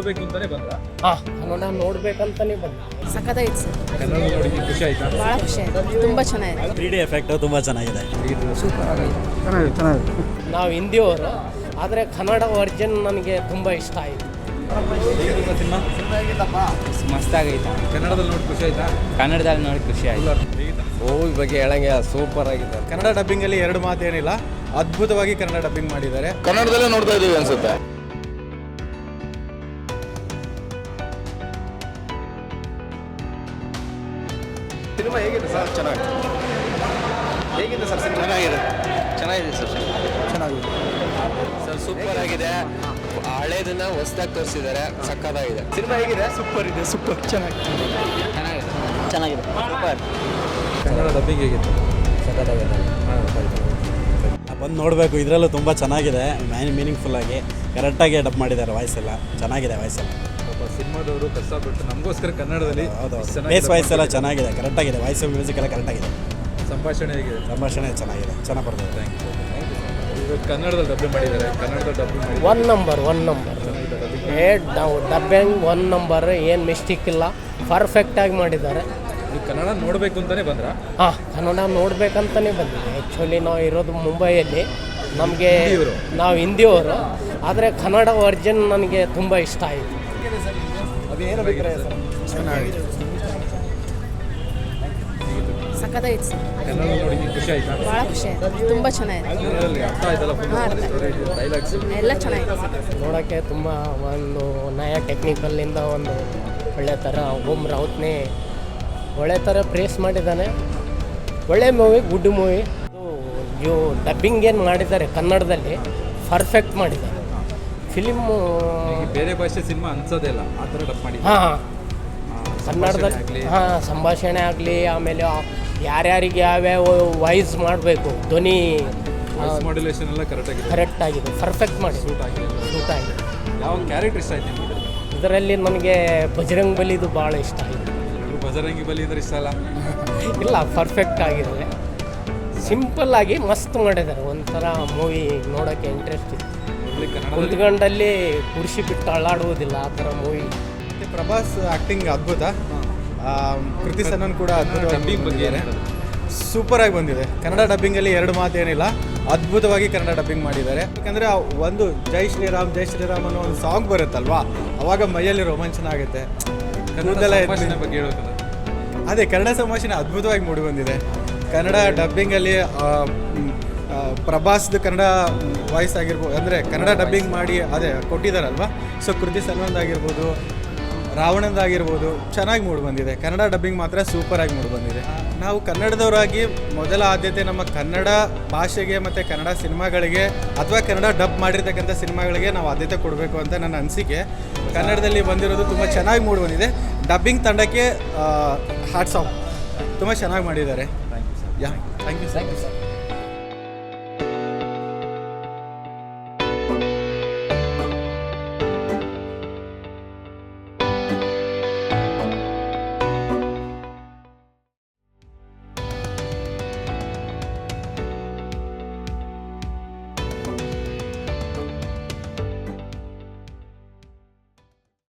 ನೋಡ್ಬೇಕು ಅಂತಾನೆ ಬಂದ್ರ? ಕನ್ನಡ ನೋಡ್ಬೇಕಂತಾನೆ ಬಂದ. ಸಖತ್ತಾಗಿತ್ತು ಸರ್, ಕನ್ನಡ ನೋಡಿ ಖುಷಿ ಆಯ್ತಾ? ಭಾಳ ಖುಷಿ ಆಯಿತು, ತುಂಬ ಚೆನ್ನಾಗಿದೆ. 3D ಎಫೆಕ್ಟ್ ತುಂಬ ಚೆನ್ನಾಗಿದೆ. ನಾವು ಹಿಂದಿಯವರು, ಆದರೆ ಕನ್ನಡ ವರ್ಜನ್ ನನಗೆ ತುಂಬ ಇಷ್ಟ ಆಯಿತು. ಸಿನಿಮಾ ಮಸ್ತಾಗೈತೆ. ಕನ್ನಡದಲ್ಲಿ ನೋಡಿ ಖುಷಿ ಆಯ್ತಾ? ಕನ್ನಡದಲ್ಲಿ ನೋಡಿ ಖುಷಿ ಆಯ್ತು. ಮೂವಿ ಬಗ್ಗೆ ಹೇಳಂಗೆ ಸೂಪರ್ ಆಗಿದೆ. ಕನ್ನಡ ಡಬ್ಬಿಂಗಲ್ಲಿ ಎರಡು ಮಾತೇನಿಲ್ಲ, ಅದ್ಭುತವಾಗಿ ಕನ್ನಡ ಡಬ್ಬಿಂಗ್ ಮಾಡಿದ್ದಾರೆ. ಕನ್ನಡದಲ್ಲೇ ನೋಡ್ತಾ ಇದೀವಿ ಅನ್ಸುತ್ತೆ. ಸಿನಿಮಾ ಹೇಗಿದೆ ಸರ್? ಚೆನ್ನಾಗಿದೆ. ಹೇಗಿದೆ ಸರ್ ಸಿನಿಮಾ? ಚೆನ್ನಾಗಿದೆ ಸರ್. ಚೆನ್ನಾಗಿದೆ ಸರ್ ಸೂಪರ್ ಆಗಿದೆ. ಹಳೇದನ್ನ ಹೊಸದಾಗಿ ತೋರಿಸಿದ್ದಾರೆ, ಸಕ್ಕತ್ತಾಗಿದೆ. ಸಿನಿಮಾ ಹೇಗಿದೆ? ಸೂಪರ್ ಇದೆ, ಸೂಪರ್ ಚೆನ್ನಾಗಿದೆ. ಚೆನ್ನಾಗಿದೆ. ಸೂಪರ್. ಕನ್ನಡ ಡಬ್ಬಿಂಗ್ ಹೇಗಿತ್ತು? ಬಂದು ನೋಡಬೇಕು. ಇದರಲ್ಲೂ ತುಂಬ ಚೆನ್ನಾಗಿದೆ. ಮೀನಿಂಗ್ಫುಲ್ ಆಗಿ ಕರೆಕ್ಟಾಗಿ ಡಬ್ ಮಾಡಿದ್ದಾರೆ. ವಾಯ್ಸ್ ಎಲ್ಲ ಚೆನ್ನಾಗಿದೆ. ವಾಯ್ಸ್ ಎಲ್ಲ ಒಬ್ಬ ಸಿನಿಮಾದವರು ಕಷ್ಟಪಟ್ಟು ನಮಗೋಸ್ಕರ ಕನ್ನಡದಲ್ಲಿ ಹೌದು. ಬೇಸ್ ವಾಯ್ಸ್ ಎಲ್ಲ ಚೆನ್ನಾಗಿದೆ, ಕರೆಕ್ಟಾಗಿದೆ. ವಾಯ್ಸ್ ಮ್ಯೂಸಿಕ್ ಎಲ್ಲ ಕರೆಕ್ಟಾಗಿದೆ. ಸಂಭಾಷಣೆ ಹೇಗಿದೆ? ಸಂಭಾಷಣೆ ಚೆನ್ನಾಗಿದೆ, ಚೆನ್ನಾಗಿ ಬರ್ತದೆ. Thank you. ಇವತ್ತು ಕನ್ನಡದಲ್ಲಿ ಡಬ್ಬಿಂಗ್ ಮಾಡಿದ್ದಾರೆ. ಕನ್ನಡದಲ್ಲಿ ಡಬ್ಬಿಂಗ್ ಮಾಡಿ ಒನ್ ನಂಬರ್ ನಾವು ಡಬ್ಬಿಂಗ್ 1 ನಂಬರ್, ಏನು ಮಿಸ್ಟೇಕ್ ಇಲ್ಲ, ಪರ್ಫೆಕ್ಟಾಗಿ ಮಾಡಿದ್ದಾರೆ. ನೀವು ಕನ್ನಡ ನೋಡಬೇಕು ಅಂತಾನೆ ಬಂದ್ರ? ಕನ್ನಡ ನೋಡ್ಬೇಕಂತಲೇ ಬಂದಿದೆ. ಆ್ಯಕ್ಚುಲಿ ನಾವು ಇರೋದು ಮುಂಬೈಯಲ್ಲಿ, ನಮಗೆ ಹಿಂದಿಯವರು. ನಾವು ಹಿಂದಿಯವರು, ಆದರೆ ಕನ್ನಡ ವರ್ಜನ್ ನನಗೆ ತುಂಬ ಇಷ್ಟ ಆಯಿತು. ಅದೇನು ಅಭಿಪ್ರಾಯ ಸರ್? ಚೆನ್ನಾಗಿದೆ. ಸಖತ್ತಾಗಿತ್ತು ಸರ್, ಕನ್ನಡ ನೋಡಿ ಖುಷಿ ಆಯ್ತಾ? ಭಾಳ ಖುಷಿ ಆಯಿತು, ತುಂಬ ಚೆನ್ನಾಗಿದೆ. ಕನ್ನಡದಲ್ಲಿ ಅರ್ಥ ಆಯ್ತಲ್ಲ? ಡೈಲಾಗ್ಸ್ ಎಲ್ಲ ಚೆನ್ನಾಗಿದೆ ಸರ್. ನೋಡೋಕ್ಕೆ ತುಂಬ ಒಂದು ನಯ ಟೆಕ್ನಿಕಲ್ಲಿಂದ ಒಂದು ಒಳ್ಳೆ ಥರ ಓಂ ರಾವುತ್ನೇ ಒಳ್ಳೆ ಥರ ಪ್ರೇಸ್ ಮಾಡಿದ್ದಾನೆ. ಒಳ್ಳೆ ಮೂವಿ, ಗುಡ್ ಮೂವಿ. ನೀವು ಡಬ್ಬಿಂಗ್ ಏನು ಮಾಡಿದ್ದಾರೆ ಕನ್ನಡದಲ್ಲಿ ಪರ್ಫೆಕ್ಟ್ ಮಾಡಿದ್ದಾರೆ. ಫಿಲಿಮು ಬೇರೆ ಭಾಷೆ ಸಿನಿಮಾ ಅನ್ಸೋದೇ ಇಲ್ಲ, ಆ ಥರ ಡಬ್ ಮಾಡಿ. ಕನ್ನಡದಲ್ಲಿ ಸಂಭಾಷಣೆ ಆಗಲಿ, ಆಮೇಲೆ ಯಾರ್ಯಾರಿಗೆ ಯಾವ್ಯಾವ ವಾಯ್ಸ್ ಮಾಡಬೇಕು, ಧ್ವನಿ ಮಾಡ್ಯುಲೇಷನ್ ಎಲ್ಲ ಕರೆಕ್ಟಾಗಿದೆ. ಕರೆಕ್ಟಾಗಿದೆ, ಪರ್ಫೆಕ್ಟ್ ಮಾಡಿ ಶೂಟ್ ಆಗಿದೆ. ಯಾವ ಕ್ಯಾರೆಕ್ಟರ್ ಇಷ್ಟ ಆಯ್ತು ನಿಮಗೆ? ಇದರಲ್ಲಿ ನನಗೆ ಬಜರಂಗ್ ಬಲಿದು ಭಾಳ ಇಷ್ಟ ಆಯಿತು. ಬಜರಂಗಿ ಬಲಿ ಅಂದ್ರೆ ಇಷ್ಟ ಅಲ್ಲ? ಇಲ್ಲ, ಪರ್ಫೆಕ್ಟ್ ಆಗಿದೆ. ಸಿಂಪಲ್ ಆಗಿ ಮಸ್ತ್ ಮಾಡಿದ್ದಾರೆ. ಒಂಥರ ಮೂವಿ ನೋಡೋಕ್ಕೆ ಇಂಟ್ರೆಸ್ಟ್ ಇದೆ. ಕುಂತ್ಕೊಂಡಲ್ಲಿ ಕುರ್ಚಿ ಬಿಟ್ಟು ಅಳ್ಳಾಡುವುದಿಲ್ಲ, ಆ ಥರ ಮೂವಿ. ಪ್ರಭಾಸ್ ಆ್ಯಕ್ಟಿಂಗ್ ಅದ್ಭುತ. ಕೃತಿ ಸನನ್ ಕೂಡ ಅದ್ಭುತ. ಡಬ್ಬಿಂಗ್ ಬಗ್ಗೆ ಸೂಪರ್ ಆಗಿ ಬಂದಿದೆ. ಕನ್ನಡ ಡಬ್ಬಿಂಗಲ್ಲಿ ಎರಡು ಮಾತೇನಿಲ್ಲ, ಅದ್ಭುತವಾಗಿ ಕನ್ನಡ ಡಬ್ಬಿಂಗ್ ಮಾಡಿದ್ದಾರೆ. ಯಾಕಂದರೆ ಒಂದು ಜೈ ಶ್ರೀರಾಮ್ ಜೈ ಶ್ರೀರಾಮ್ ಅನ್ನೋ ಒಂದು ಸಾಂಗ್ ಬರುತ್ತಲ್ವಾ, ಅವಾಗ ಮೈಯಲ್ಲಿ ರೋಮಾಂಚನ ಆಗುತ್ತೆ. ಸಂಭಾಷಣೆ ಬಗ್ಗೆ ಹೇಳ್ಬೇಕಲ್ಲ? ಅದೇ ಕನ್ನಡ ಸಂಭಾಷಣೆ ಅದ್ಭುತವಾಗಿ ಮೂಡಿ ಬಂದಿದೆ. ಕನ್ನಡ ಡಬ್ಬಿಂಗಲ್ಲಿ ಪ್ರಭಾಸ್ದು ಕನ್ನಡ ವಾಯ್ಸ್ ಆಗಿರ್ಬೋದು, ಅಂದರೆ ಕನ್ನಡ ಡಬ್ಬಿಂಗ್ ಮಾಡಿ ಅದೇ ಕೊಟ್ಟಿದ್ದಾರಲ್ವ. ಸೊ ಕೃತಿ ಸನ್ವಂದ್ ಆಗಿರ್ಬೋದು, ರಾವಣಂದಾಗಿರ್ಬೋದು, ಚೆನ್ನಾಗಿ ಮೂಡಿ ಬಂದಿದೆ. ಕನ್ನಡ ಡಬ್ಬಿಂಗ್ ಮಾತ್ರ ಸೂಪರಾಗಿ ಮೂಡಿ ಬಂದಿದೆ. ನಾವು ಕನ್ನಡದವರಾಗಿ ಮೊದಲ ಆದ್ಯತೆ ನಮ್ಮ ಕನ್ನಡ ಭಾಷೆಗೆ ಮತ್ತು ಕನ್ನಡ ಸಿನಿಮಾಗಳಿಗೆ ಅಥವಾ ಕನ್ನಡ ಡಬ್ ಮಾಡಿರ್ತಕ್ಕಂಥ ಸಿನಿಮಾಗಳಿಗೆ ನಾವು ಆದ್ಯತೆ ಕೊಡಬೇಕು ಅಂತ ನನ್ನ ಅನಿಸಿಕೆ. ಕನ್ನಡದಲ್ಲಿ ಬಂದಿರೋದು ತುಂಬ ಚೆನ್ನಾಗಿ ಮೂಡಿ ಬಂದಿದೆ. ಡಬ್ಬಿಂಗ್ ತಂಡಕ್ಕೆ ಹ್ಯಾಟ್ಸ್ ಆಫ್, ತುಂಬ ಚೆನ್ನಾಗಿ ಮಾಡಿದ್ದಾರೆ. Thank you sir. Thank you sir.